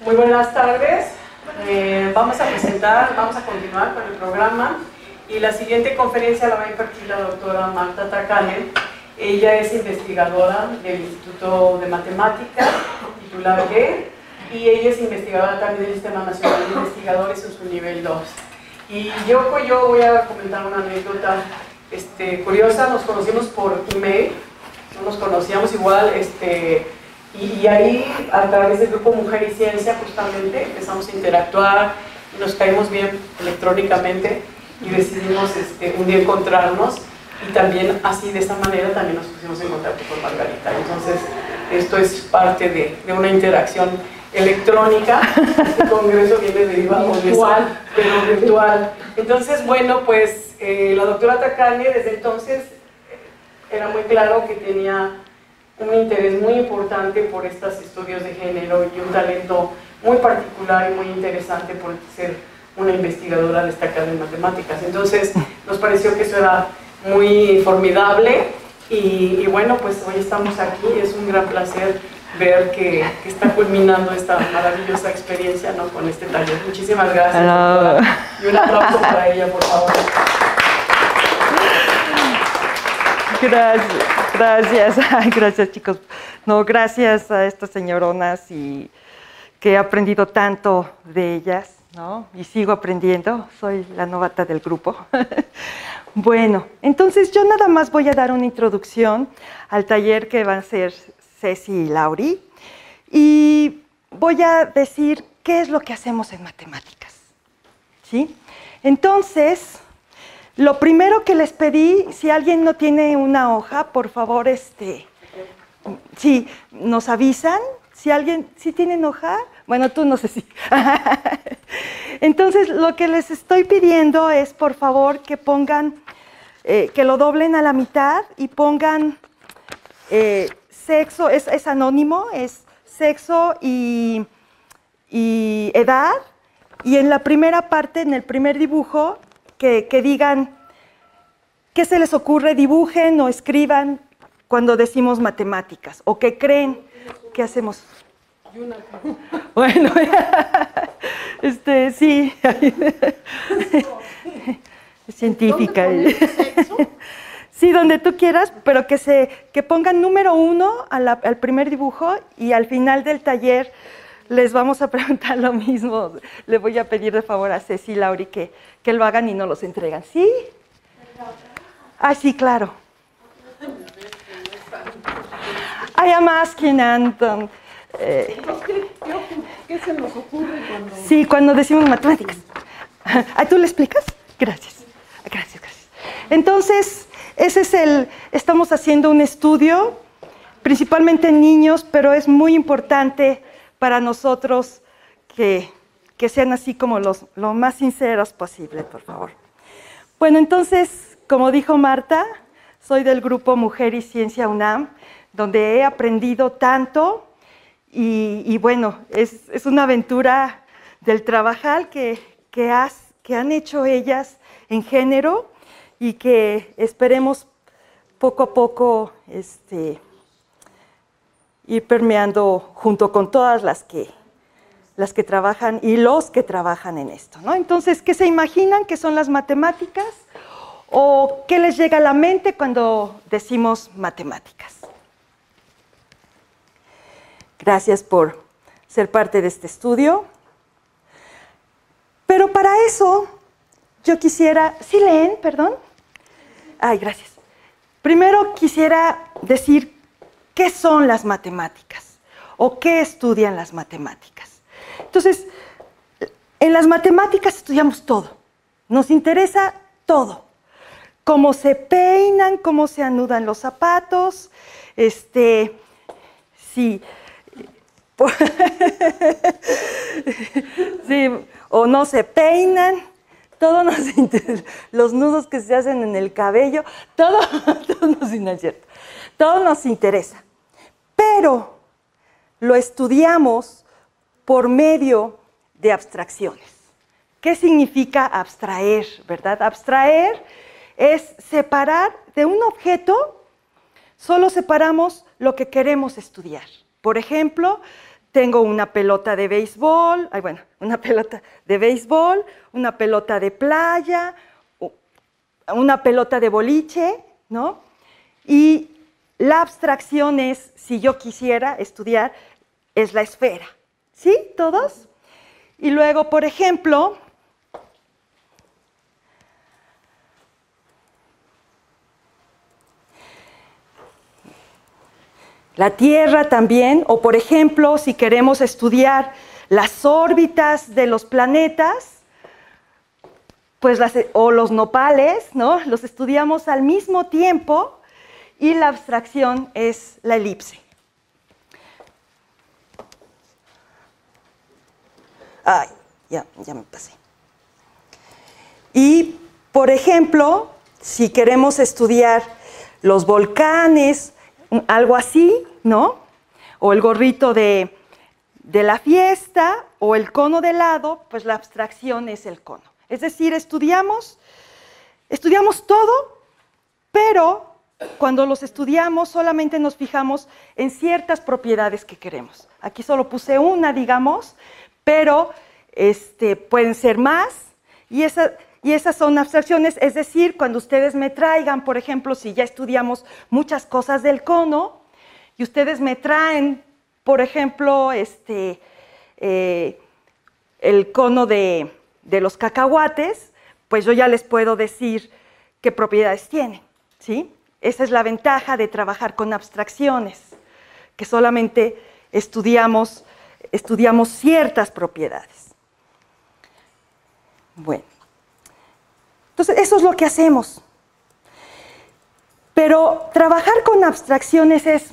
Muy buenas tardes. Vamos a continuar con el programa y la siguiente conferencia la va a impartir la doctora Marta Takane. Ella es investigadora del Instituto de Matemáticas, titular D, y ella es investigadora también del Sistema Nacional de Investigadores en su nivel 2. Y yo voy a comentar una anécdota curiosa. Nos conocimos por email, no nos conocíamos igual, y ahí a través del grupo Mujer y Ciencia justamente empezamos a interactuar y nos caímos bien electrónicamente y decidimos un día encontrarnos, y también así de esta manera también nos pusimos en contacto con Margarita. Entonces esto es parte de una interacción electrónica. Este congreso viene derivado virtual, pero virtual. Entonces, bueno, pues la doctora Takane desde entonces era muy claro que tenía un interés muy importante por estos estudios de género y un talento muy particular y muy interesante por ser una investigadora destacada en matemáticas. Entonces nos pareció que eso era muy formidable y bueno, pues hoy estamos aquí. Es un gran placer ver que está culminando esta maravillosa experiencia, ¿no?, con este taller. Muchísimas gracias, doctora. Y un aplauso para ella, por favor. Gracias. Ay, gracias, chicos. No, gracias a estas señoronas, y que he aprendido tanto de ellas, ¿no? Y sigo aprendiendo. Soy la novata del grupo. Bueno, entonces yo nada más voy a dar una introducción al taller que van a hacer Ceci y Lauri, y voy a decir qué es lo que hacemos en matemáticas, ¿sí? Entonces, lo primero que les pedí, si alguien no tiene una hoja, por favor, sí, nos avisan. Si alguien, ¿sí tienen hoja? Bueno, tú no sé si. Entonces, lo que les estoy pidiendo es, por favor, que pongan, que lo doblen a la mitad y pongan sexo, es anónimo, es sexo y edad. Y en la primera parte, en el primer dibujo, que digan qué se les ocurre, dibujen o escriban cuando decimos matemáticas, o qué creen que hacemos. Bueno, sí, es científica. Sí, donde tú quieras, pero que pongan número 1 al primer dibujo, y al final del taller les vamos a preguntar lo mismo. Le voy a pedir de favor a Ceci y Lauri que lo hagan y nos los entregan. ¿Sí? Ah, sí, claro. I am asking, and ¿Qué se nos ocurre cuando...? Sí, cuando decimos matemáticas. ¿Tú le explicas? Gracias. Entonces, estamos haciendo un estudio, principalmente en niños, pero es muy importante para nosotros que sean así como lo más sinceros posible, por favor. Bueno, entonces, como dijo Marta, soy del grupo Mujer y Ciencia UNAM, donde he aprendido tanto, y bueno, es una aventura del trabajar que han hecho ellas en género, y que esperemos poco a poco ir permeando junto con todas las que trabajan y los que trabajan en esto, ¿no? Entonces, ¿qué se imaginan que son las matemáticas? ¿O qué les llega a la mente cuando decimos matemáticas? Gracias por ser parte de este estudio. Pero para eso, yo quisiera... ¿Sí leen? Perdón. Ay, gracias. Primero quisiera decir qué son las matemáticas o qué estudian las matemáticas. Entonces, en las matemáticas estudiamos todo. Nos interesa todo. Cómo se peinan, cómo se anudan los zapatos, sí, sí, o no se peinan, todo nos interesa, los nudos que se hacen en el cabello, todo nos interesa, pero lo estudiamos por medio de abstracciones. ¿Qué significa abstraer, verdad? Abstraer es separar de un objeto, solo separamos lo que queremos estudiar. Por ejemplo, tengo una pelota de béisbol, una pelota de béisbol, una pelota de playa, una pelota de boliche, ¿no? Y la abstracción es, si yo quisiera estudiar, es la esfera. ¿Sí? ¿Todos? Y luego, por ejemplo, la Tierra también, o por ejemplo, si queremos estudiar las órbitas de los planetas, pues o los nopales, ¿no? Los estudiamos al mismo tiempo y la abstracción es la elipse. Ay, ya me pasé. Y, por ejemplo, si queremos estudiar los volcanes, algo así, ¿no? O el gorrito de la fiesta, o el cono de helado, pues la abstracción es el cono. Es decir, estudiamos todo, pero cuando los estudiamos solamente nos fijamos en ciertas propiedades que queremos. Aquí solo puse una, digamos, pero pueden ser más, y esas son abstracciones. Es decir, cuando ustedes me traigan, por ejemplo, si ya estudiamos muchas cosas del cono, y ustedes me traen, por ejemplo, el cono de los cacahuates, pues yo ya les puedo decir qué propiedades tienen, ¿sí? Esa es la ventaja de trabajar con abstracciones, que solamente estudiamos ciertas propiedades. Bueno, entonces eso es lo que hacemos. Pero trabajar con abstracciones es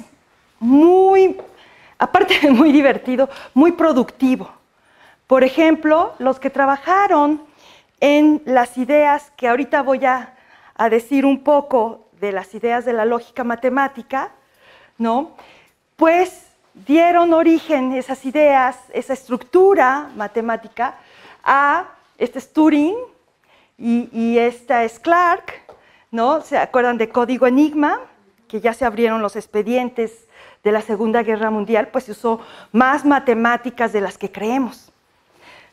aparte de muy divertido, muy productivo. Por ejemplo, los que trabajaron en las ideas, que ahorita voy a decir un poco de las ideas de la lógica matemática, ¿no? Pues dieron origen esas ideas, esa estructura matemática, a este es Turing y esta es Clark, ¿no? ¿Se acuerdan de Código Enigma? Que ya se abrieron los expedientes de la Segunda Guerra Mundial, pues se usó más matemáticas de las que creemos.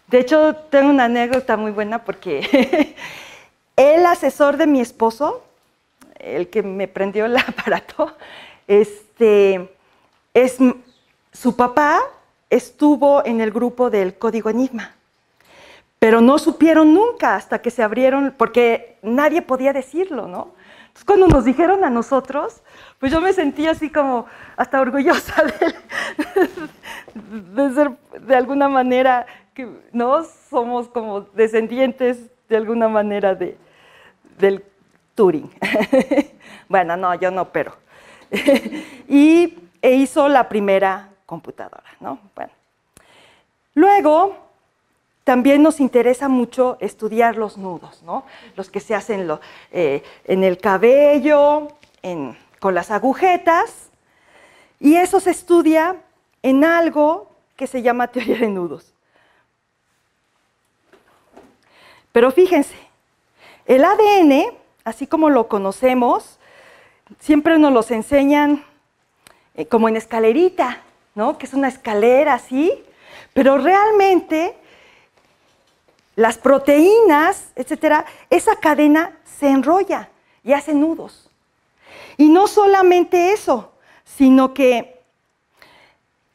De hecho, tengo una anécdota muy buena porque el asesor de mi esposo, el que me prendió el aparato, su papá estuvo en el grupo del Código Enigma, pero no supieron nunca hasta que se abrieron, porque nadie podía decirlo, ¿no? Entonces, cuando nos dijeron a nosotros, pues yo me sentí así como hasta orgullosa de ser de alguna manera, que no somos como descendientes de alguna manera del Turing. Bueno, no, yo no, pero. E hizo la primera computadora, ¿no? Bueno. Luego, también nos interesa mucho estudiar los nudos, ¿no? Los que se hacen en el cabello, con las agujetas, y eso se estudia en algo que se llama teoría de nudos. Pero fíjense, el ADN, así como lo conocemos, siempre nos los enseñan como en escalerita, ¿no? Que es una escalera así, pero realmente las proteínas, etcétera, esa cadena se enrolla y hace nudos. Y no solamente eso, sino que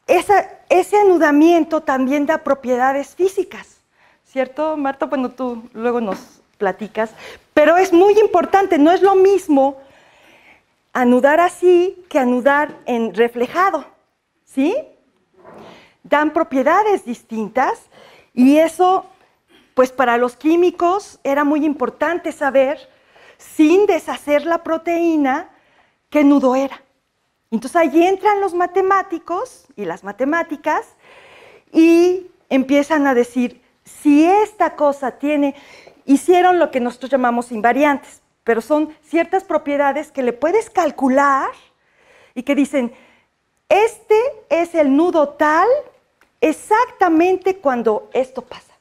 ese anudamiento también da propiedades físicas, ¿cierto, Marta? Bueno, tú luego nos platicas, pero es muy importante, no es lo mismo anudar así que anudar en reflejado, ¿sí? Dan propiedades distintas y eso, pues para los químicos era muy importante saber, sin deshacer la proteína, qué nudo era. Entonces ahí entran los matemáticos y las matemáticas y empiezan a decir, si esta cosa hicieron lo que nosotros llamamos invariantes, pero son ciertas propiedades que le puedes calcular y que dicen, este es el nudo tal exactamente cuando esto pasa,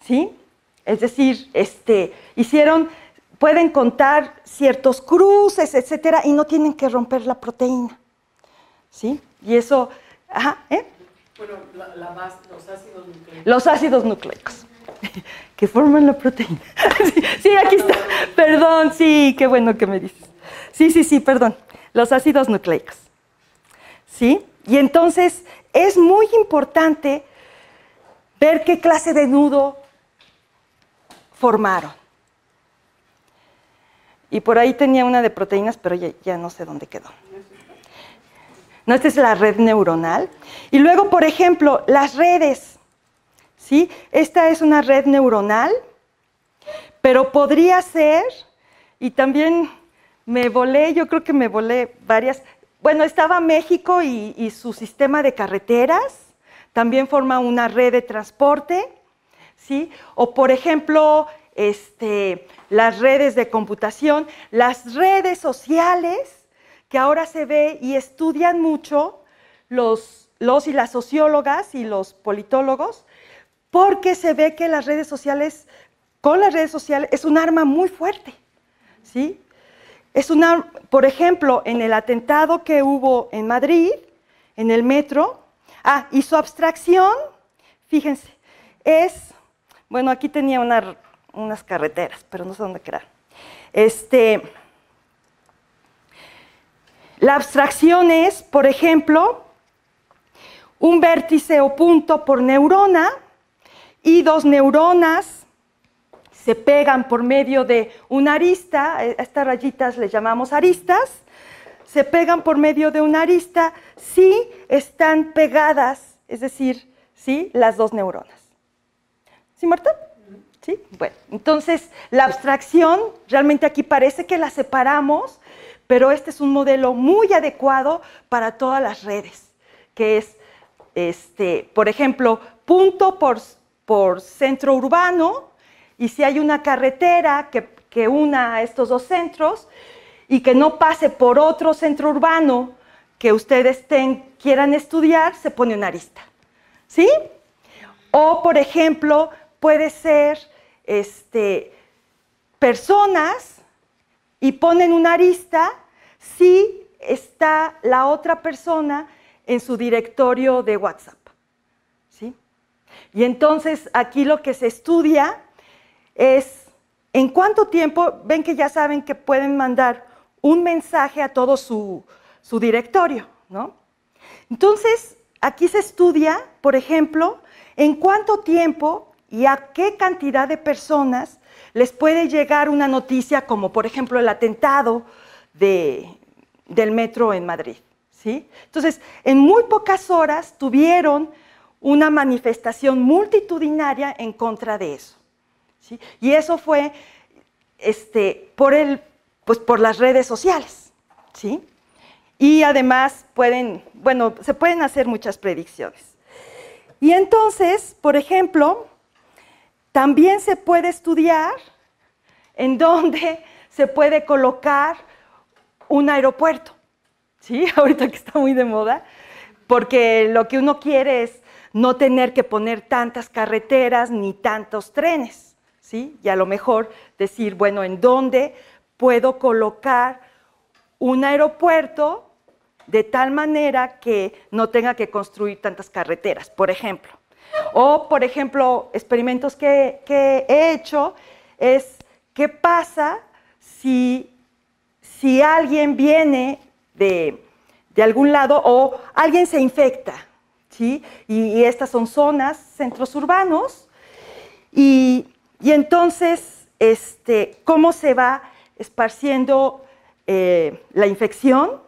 ¿sí? Es decir, pueden contar ciertos cruces, etcétera, y no tienen que romper la proteína, ¿sí? Y eso, Bueno, la base, los ácidos nucleicos. Los ácidos nucleicos, que forman la proteína. Sí, aquí está. Perdón, sí, qué bueno que me dices. Sí, perdón. Los ácidos nucleicos. ¿Sí? Y entonces es muy importante ver qué clase de nudo formaron. Y por ahí tenía una de proteínas, pero ya no sé dónde quedó. No, esta es la red neuronal. Y luego, por ejemplo, las redes. ¿Sí? Esta es una red neuronal, pero podría ser, y también yo creo que me volé varias. Bueno, estaba México y su sistema de carreteras, también forma una red de transporte, ¿sí? O por ejemplo, las redes de computación, las redes sociales, que ahora se ve y estudian mucho los y las sociólogas y los politólogos, porque se ve que con las redes sociales es un arma muy fuerte, ¿sí? Por ejemplo, en el atentado que hubo en Madrid, en el metro, y su abstracción, fíjense, bueno, aquí tenía unas carreteras, pero no sé dónde quedar. La abstracción es, por ejemplo, un vértice o punto por neurona y dos neuronas se pegan por medio de una arista, a estas rayitas les llamamos aristas, se pegan por medio de una arista si están pegadas, es decir, ¿sí? Las dos neuronas. ¿Sí, Marta? ¿Sí? Bueno, entonces la abstracción, realmente aquí parece que la separamos, pero este es un modelo muy adecuado para todas las redes, que es, por ejemplo, punto por centro urbano, y si hay una carretera que una a estos dos centros y que no pase por otro centro urbano que ustedes quieran estudiar, se pone una arista, ¿sí? O, por ejemplo, puede ser personas y ponen una arista si está la otra persona en su directorio de WhatsApp, ¿sí? Y entonces aquí lo que se estudia es en cuánto tiempo, ven que ya saben que pueden mandar un mensaje a todo su directorio, ¿no? Entonces, aquí se estudia, por ejemplo, en cuánto tiempo y a qué cantidad de personas les puede llegar una noticia como, por ejemplo, el atentado del metro en Madrid, ¿sí? Entonces, en muy pocas horas tuvieron una manifestación multitudinaria en contra de eso, ¿sí? Y eso fue por las redes sociales, ¿sí? Y además se pueden hacer muchas predicciones. Y entonces, por ejemplo, también se puede estudiar en dónde se puede colocar un aeropuerto, ¿sí? Ahorita que está muy de moda, porque lo que uno quiere es no tener que poner tantas carreteras ni tantos trenes, ¿sí? Y a lo mejor decir, bueno, ¿en dónde puedo colocar un aeropuerto de tal manera que no tenga que construir tantas carreteras, por ejemplo? O, por ejemplo, experimentos que he hecho es, ¿qué pasa si alguien viene de algún lado o alguien se infecta, ¿sí? Y estas son zonas, centros urbanos, y entonces, ¿cómo se va esparciendo la infección?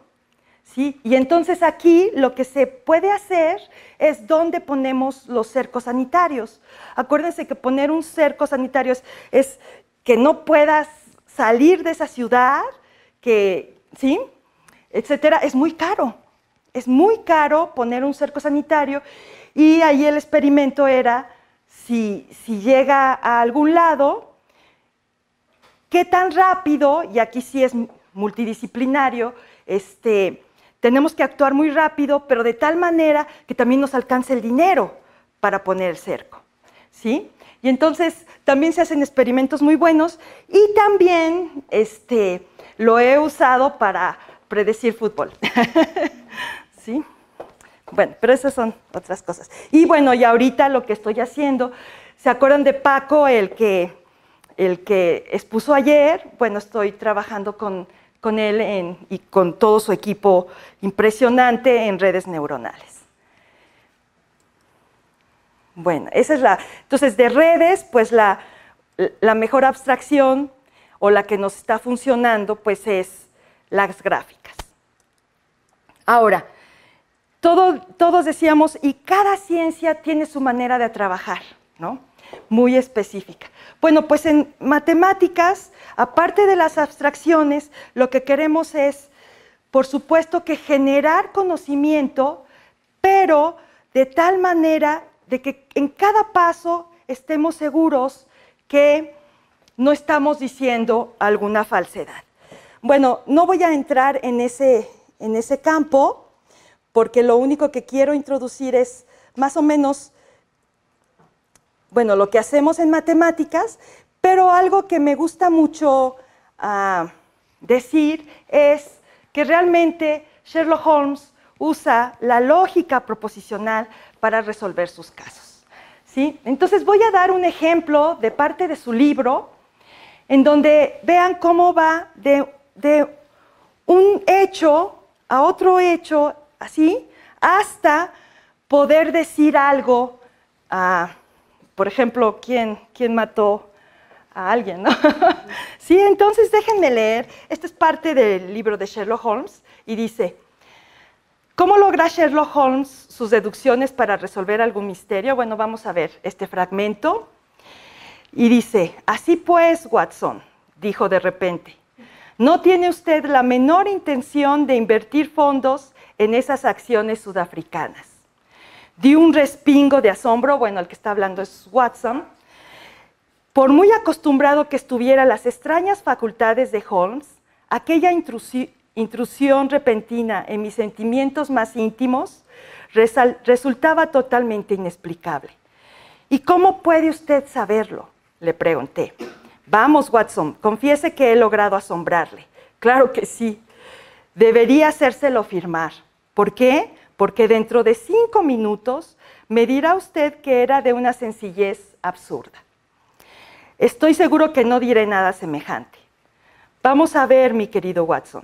¿Sí? Y entonces aquí lo que se puede hacer es dónde ponemos los cercos sanitarios. Acuérdense que poner un cerco sanitario es que no puedas salir de esa ciudad, ¿sí? Etcétera. Es muy caro. Es muy caro poner un cerco sanitario y ahí el experimento era si llega a algún lado, qué tan rápido, y aquí sí es multidisciplinario, tenemos que actuar muy rápido, pero de tal manera que también nos alcance el dinero para poner el cerco, ¿sí? Y entonces también se hacen experimentos muy buenos y también lo he usado para predecir fútbol, ¿sí? Bueno, pero esas son otras cosas. Y bueno, y ahorita lo que estoy haciendo, ¿se acuerdan de Paco, el que expuso ayer? Bueno, estoy trabajando con él y con todo su equipo impresionante en redes neuronales. Bueno, esa es entonces, de redes, pues la mejor abstracción o la que nos está funcionando, pues es las gráficas. Ahora, todos decíamos, y cada ciencia tiene su manera de trabajar, ¿no? Muy específica. Bueno, pues en matemáticas, aparte de las abstracciones, lo que queremos es, por supuesto, que generar conocimiento, pero de tal manera de que en cada paso estemos seguros que no estamos diciendo alguna falsedad. Bueno, no voy a entrar en ese campo, porque lo único que quiero introducir es más o menos, bueno, lo que hacemos en matemáticas, pero algo que me gusta mucho decir es que realmente Sherlock Holmes usa la lógica proposicional para resolver sus casos, ¿sí? Entonces voy a dar un ejemplo de parte de su libro, en donde vean cómo va de un hecho a otro hecho, así, hasta poder decir algo, por ejemplo, ¿quién mató a alguien, ¿no? Sí, entonces déjenme leer. Esta es parte del libro de Sherlock Holmes y dice: ¿cómo logra Sherlock Holmes sus deducciones para resolver algún misterio? Bueno, vamos a ver este fragmento. Y dice: así pues, Watson, dijo de repente, no tiene usted la menor intención de invertir fondos en esas acciones sudafricanas. Di un respingo de asombro, bueno, el que está hablando es Watson. Por muy acostumbrado que estuviera a las extrañas facultades de Holmes, aquella intrusión repentina en mis sentimientos más íntimos resultaba totalmente inexplicable. ¿Y cómo puede usted saberlo?, le pregunté. Vamos, Watson, confiese que he logrado asombrarle. Claro que sí. Debería hacérselo firmar. ¿Por qué? Porque dentro de 5 minutos me dirá usted que era de una sencillez absurda. Estoy seguro que no diré nada semejante. Vamos a ver, mi querido Watson.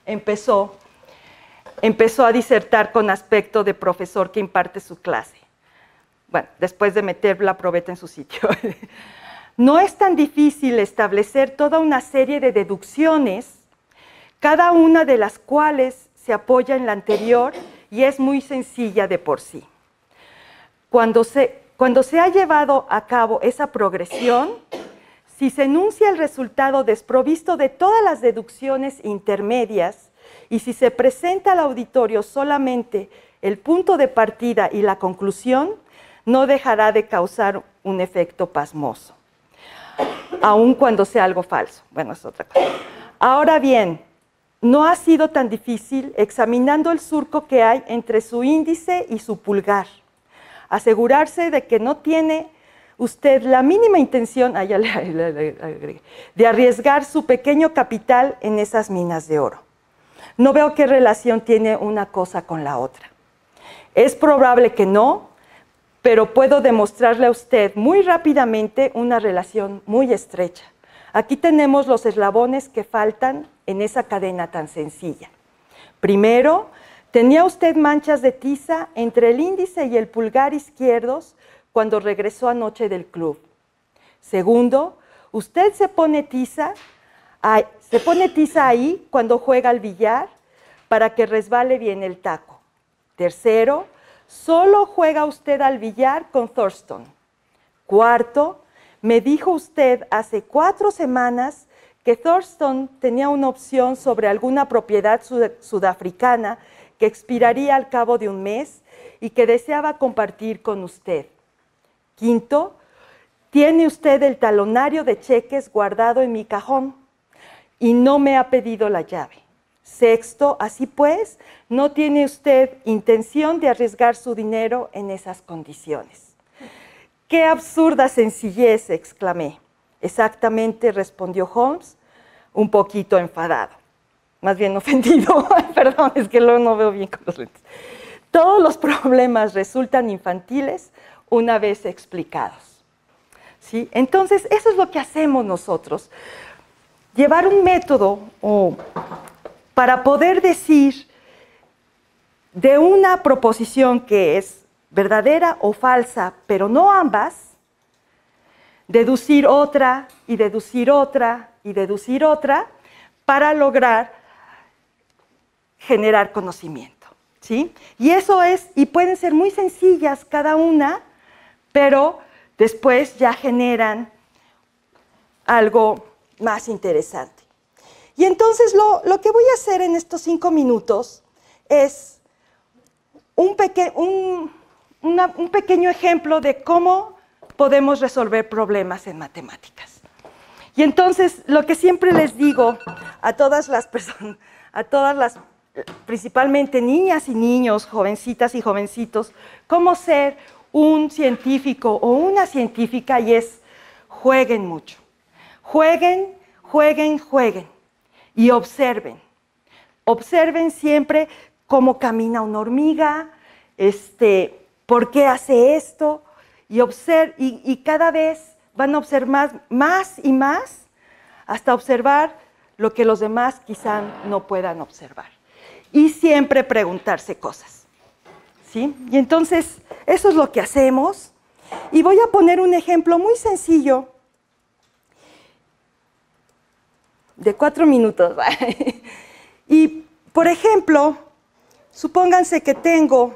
Empezó a disertar con aspecto de profesor que imparte su clase. Bueno, después de meter la probeta en su sitio. No es tan difícil establecer toda una serie de deducciones, cada una de las cuales se apoya en la anterior y es muy sencilla de por sí. Cuando se ha llevado a cabo esa progresión, si se enuncia el resultado desprovisto de todas las deducciones intermedias y si se presenta al auditorio solamente el punto de partida y la conclusión, no dejará de causar un efecto pasmoso, aun cuando sea algo falso. Bueno, es otra cosa. Ahora bien, no ha sido tan difícil examinando el surco que hay entre su índice y su pulgar, asegurarse de que no tiene usted la mínima intención de arriesgar su pequeño capital en esas minas de oro. No veo qué relación tiene una cosa con la otra. Es probable que no, pero puedo demostrarle a usted muy rápidamente una relación muy estrecha. Aquí tenemos los eslabones que faltan en esa cadena tan sencilla. Primero, tenía usted manchas de tiza entre el índice y el pulgar izquierdos cuando regresó anoche del club. Segundo, usted se pone tiza ahí cuando juega al billar para que resbale bien el taco. Tercero, solo juega usted al billar con Thurston. Cuarto, me dijo usted hace 4 semanas que Thurston tenía una opción sobre alguna propiedad sudafricana que expiraría al cabo de un mes y que deseaba compartir con usted. Quinto, tiene usted el talonario de cheques guardado en mi cajón y no me ha pedido la llave. Sexto, así pues, no tiene usted intención de arriesgar su dinero en esas condiciones. ¡Qué absurda sencillez!, exclamé. Exactamente, respondió Holmes, un poquito enfadado. más bien ofendido, perdón, es que luego no veo bien con los lentes. Todos los problemas resultan infantiles una vez explicados. ¿Sí? Entonces, eso es lo que hacemos nosotros. Llevar un método para poder decir de una proposición que es verdadera o falsa, pero no ambas, deducir otra y deducir otra y deducir otra para lograr generar conocimiento, ¿sí? Y eso es, y pueden ser muy sencillas cada una, pero después ya generan algo más interesante. Y entonces lo que voy a hacer en estos 5 minutos es un pequeño ejemplo de cómo podemos resolver problemas en matemáticas. Y entonces, lo que siempre les digo a todas las personas, principalmente niñas y niños, jovencitas y jovencitos, cómo ser un científico o una científica, y es: jueguen mucho. Jueguen, jueguen, jueguen. Y observen. Observen siempre cómo camina una hormiga, por qué hace esto, y cada vez van a observar más y más hasta observar lo que los demás quizá no puedan observar. Y siempre preguntarse cosas, ¿sí? Y entonces, eso es lo que hacemos. Y voy a poner un ejemplo muy sencillo de 4 minutos. Y, por ejemplo, supónganse que tengo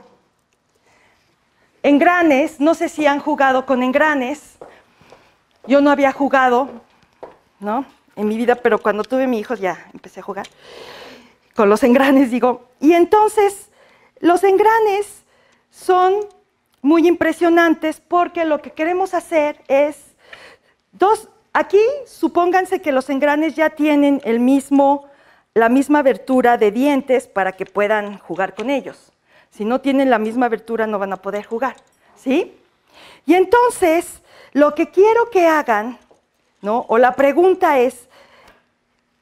engranes. No sé si han jugado con engranes. Yo no había jugado, ¿no?, en mi vida, pero cuando tuve mi hijo ya empecé a jugar con los engranes, digo. Y entonces, los engranes son muy impresionantes porque lo que queremos hacer es aquí supónganse que los engranes ya tienen la misma abertura de dientes para que puedan jugar con ellos. Si no tienen la misma abertura no van a poder jugar, ¿sí? Y entonces, lo que quiero que hagan, ¿no?, o la pregunta es,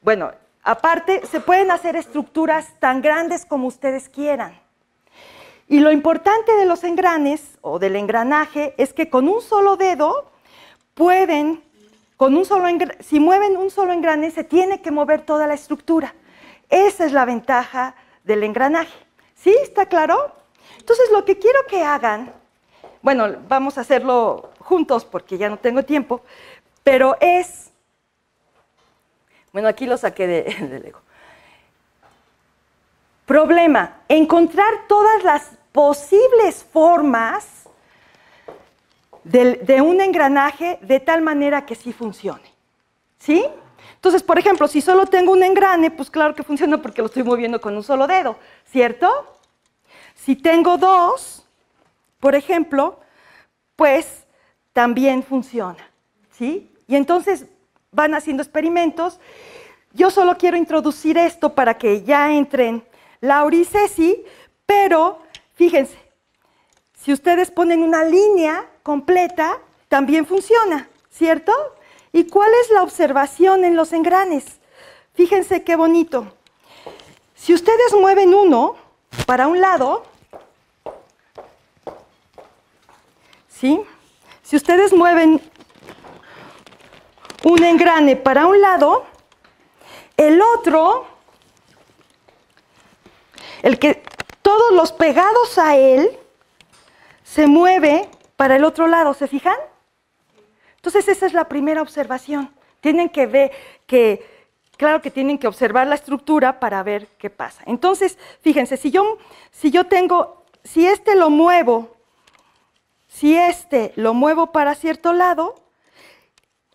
bueno, aparte, se pueden hacer estructuras tan grandes como ustedes quieran. Y lo importante de los engranes, o del engranaje, es que con un solo dedo pueden, si mueven un solo engrane, se tiene que mover toda la estructura. Esa es la ventaja del engranaje. ¿Sí? ¿Está claro? Entonces, lo que quiero que hagan, bueno, vamos a hacerlo juntos porque ya no tengo tiempo, pero es, bueno, aquí lo saqué de Lego. Problema: encontrar todas las posibles formas de un engranaje de tal manera que sí funcione. ¿Sí? Entonces, por ejemplo, si solo tengo un engrane, pues claro que funciona porque lo estoy moviendo con un solo dedo, ¿cierto? Si tengo 2, por ejemplo, pues también funciona, ¿sí? Y entonces van haciendo experimentos. Yo solo quiero introducir esto para que ya entren Laura y Ceci, pero fíjense, si ustedes ponen una línea completa, también funciona, ¿cierto? ¿Y cuál es la observación en los engranes? Fíjense qué bonito. Si ustedes mueven uno para un lado, ¿sí? Si ustedes mueven un engrane para un lado, el otro, todos los pegados a él, se mueve para el otro lado, ¿se fijan? Entonces, esa es la primera observación. Tienen que ver claro que tienen que observar la estructura para ver qué pasa. Entonces, fíjense, si este lo muevo para cierto lado,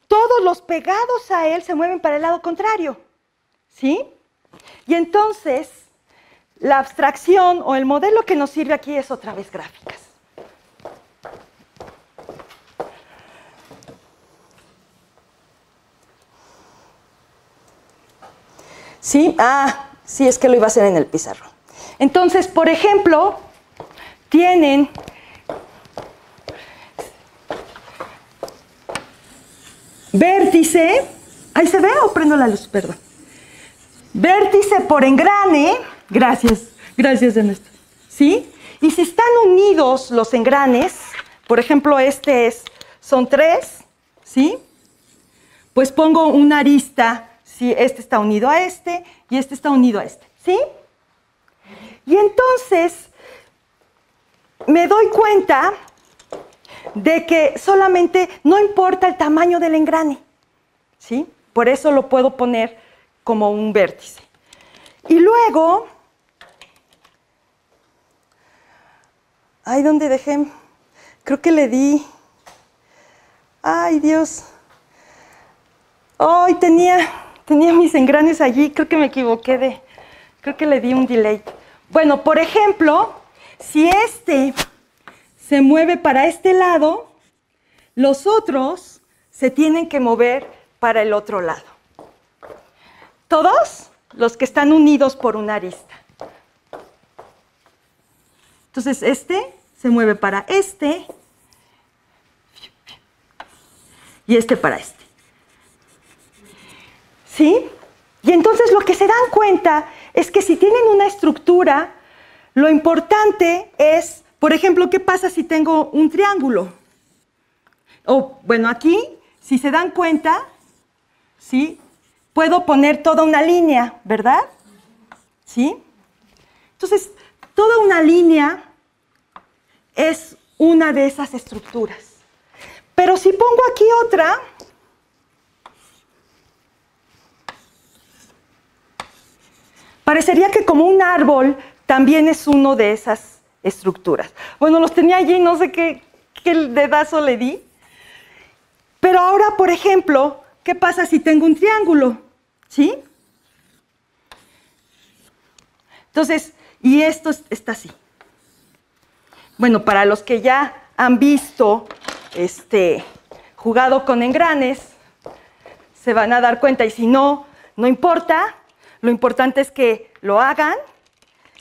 todos los pegados a él se mueven para el lado contrario, ¿sí? Y entonces, la abstracción o el modelo que nos sirve aquí es otra vez gráficas. ¿Sí? Sí, es que lo iba a hacer en el pizarrón. Entonces, por ejemplo, tienen vértice. ¿Ahí se ve o prendo la luz? Perdón. vértice por engrane, gracias Ernesto, ¿sí? Y si están unidos los engranes, por ejemplo, son 3, ¿sí? Pues pongo una arista, si este está unido a este y este está unido a este, ¿sí? Y entonces me doy cuenta de que solamente no importa el tamaño del engrane, ¿sí? Por eso lo puedo poner como un vértice. Y luego, ay, ¿dónde dejé? Creo que le di, ay, Dios. Ay, tenía mis engranes allí, creo que me equivoqué creo que le di un delay. Bueno, por ejemplo, si este se mueve para este lado, los otros se tienen que mover para el otro lado. Todos los que están unidos por una arista. Entonces, este se mueve para este y este para este. ¿Sí? Y entonces lo que se dan cuenta es que si tienen una estructura, lo importante es, por ejemplo, ¿qué pasa si tengo un triángulo? O, bueno, aquí, si se dan cuenta, ¿sí? Puedo poner toda una línea, ¿verdad? ¿Sí? Entonces, toda una línea es una de esas estructuras. Pero si pongo aquí otra, parecería que como un árbol también es uno de esas estructuras. Bueno, los tenía allí, no sé qué dedazo le di. Pero ahora, por ejemplo, ¿qué pasa si tengo un triángulo? ¿Sí? Entonces, y esto está así. Bueno, para los que ya han visto, jugado con engranes, se van a dar cuenta, y si no, no importa. Lo importante es que lo hagan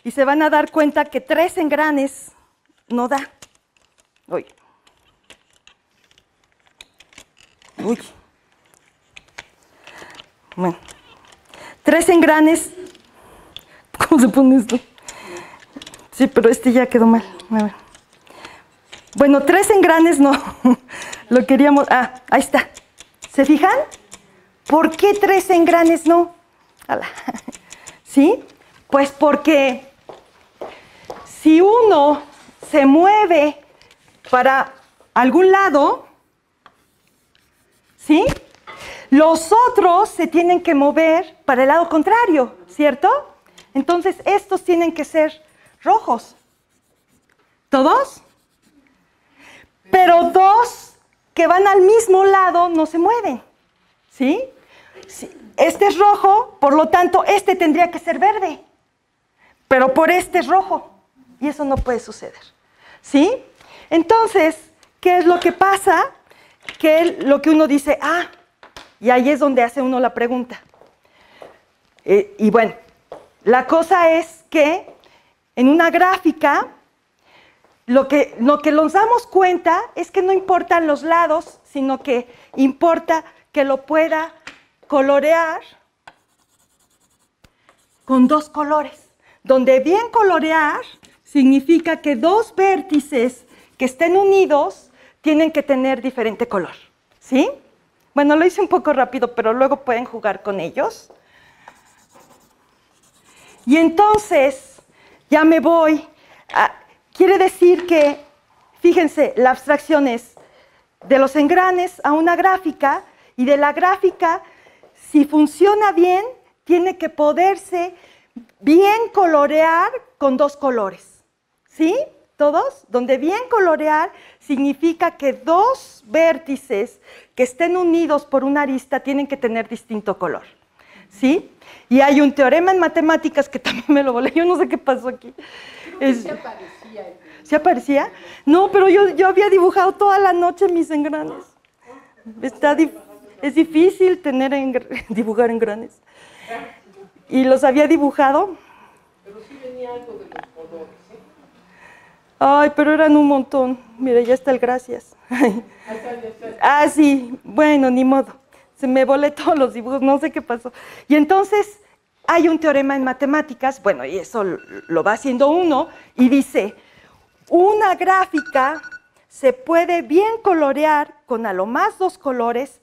y se van a dar cuenta que 3 engranes no da. Uy. Uy. Bueno. 3 engranes. ¿Cómo se pone esto? Sí, pero ya quedó mal. A ver. Bueno, 3 engranes no. Lo queríamos. Ah, ahí está. ¿Se fijan? ¿Por qué 3 engranes no? ¿Sí? Pues porque si uno se mueve para algún lado, ¿sí? Los otros se tienen que mover para el lado contrario, ¿cierto? Entonces estos tienen que ser rojos. ¿Todos? Pero 2 que van al mismo lado no se mueven, ¿sí? Sí. Este es rojo, por lo tanto, este tendría que ser verde. Pero por este es rojo. Y eso no puede suceder. ¿Sí? Entonces, ¿qué es lo que pasa? Que lo que uno dice, y ahí es donde hace uno la pregunta. Y bueno, la cosa es que en una gráfica, lo que nos damos cuenta es que no importan los lados, sino que importa que lo pueda colorear con 2 colores, donde bien colorear significa que 2 vértices que estén unidos tienen que tener diferente color, ¿sí? Bueno, lo hice un poco rápido, pero luego pueden jugar con ellos. Y entonces, ya me voy. Quiere decir que, fíjense, la abstracción es de los engranes a una gráfica, y de la gráfica, si funciona bien, tiene que poderse bien colorear con 2 colores. ¿Sí? ¿Todos? Donde bien colorear significa que 2 vértices que estén unidos por una arista tienen que tener distinto color. ¿Sí? Y hay un teorema en matemáticas que también me lo volé. Yo no sé qué pasó aquí. ¿Se aparecía? ¿Se aparecía? No, pero yo había dibujado toda la noche mis engranes. Es difícil dibujar engranes. Y los había dibujado. Pero sí venía algo de los colores, ¿eh? Ay, pero eran un montón. Mira, ya está el gracias. Sí, bueno, ni modo. Se me volé todos los dibujos, no sé qué pasó. Y entonces, hay un teorema en matemáticas, bueno, y eso lo va haciendo uno, y dice, una gráfica se puede bien colorear con a lo más 2 colores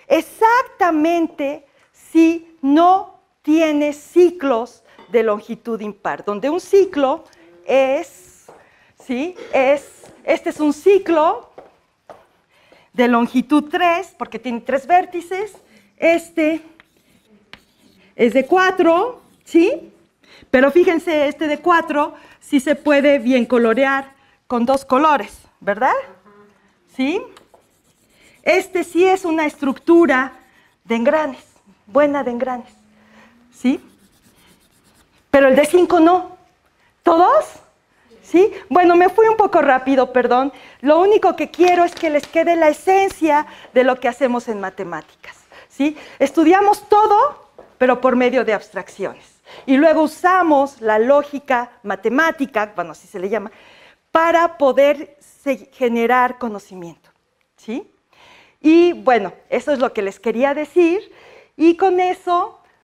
exactamente si no tiene ciclos de longitud impar, donde un ciclo es, ¿sí? Este es un ciclo de longitud 3, porque tiene 3 vértices, este es de 4, ¿sí? Pero fíjense, este de 4 sí se puede bien colorear con 2 colores, ¿verdad? ¿Sí? Este sí es una estructura de engranes, buena de engranes, ¿sí? Pero el de 5 no. ¿Todos? ¿Sí? Bueno, me fui un poco rápido, perdón. Lo único que quiero es que les quede la esencia de lo que hacemos en matemáticas, ¿sí? Estudiamos todo, pero por medio de abstracciones. Y luego usamos la lógica matemática, bueno, así se le llama, para poder generar conocimiento, ¿sí? Y bueno, eso es lo que les quería decir. Y con eso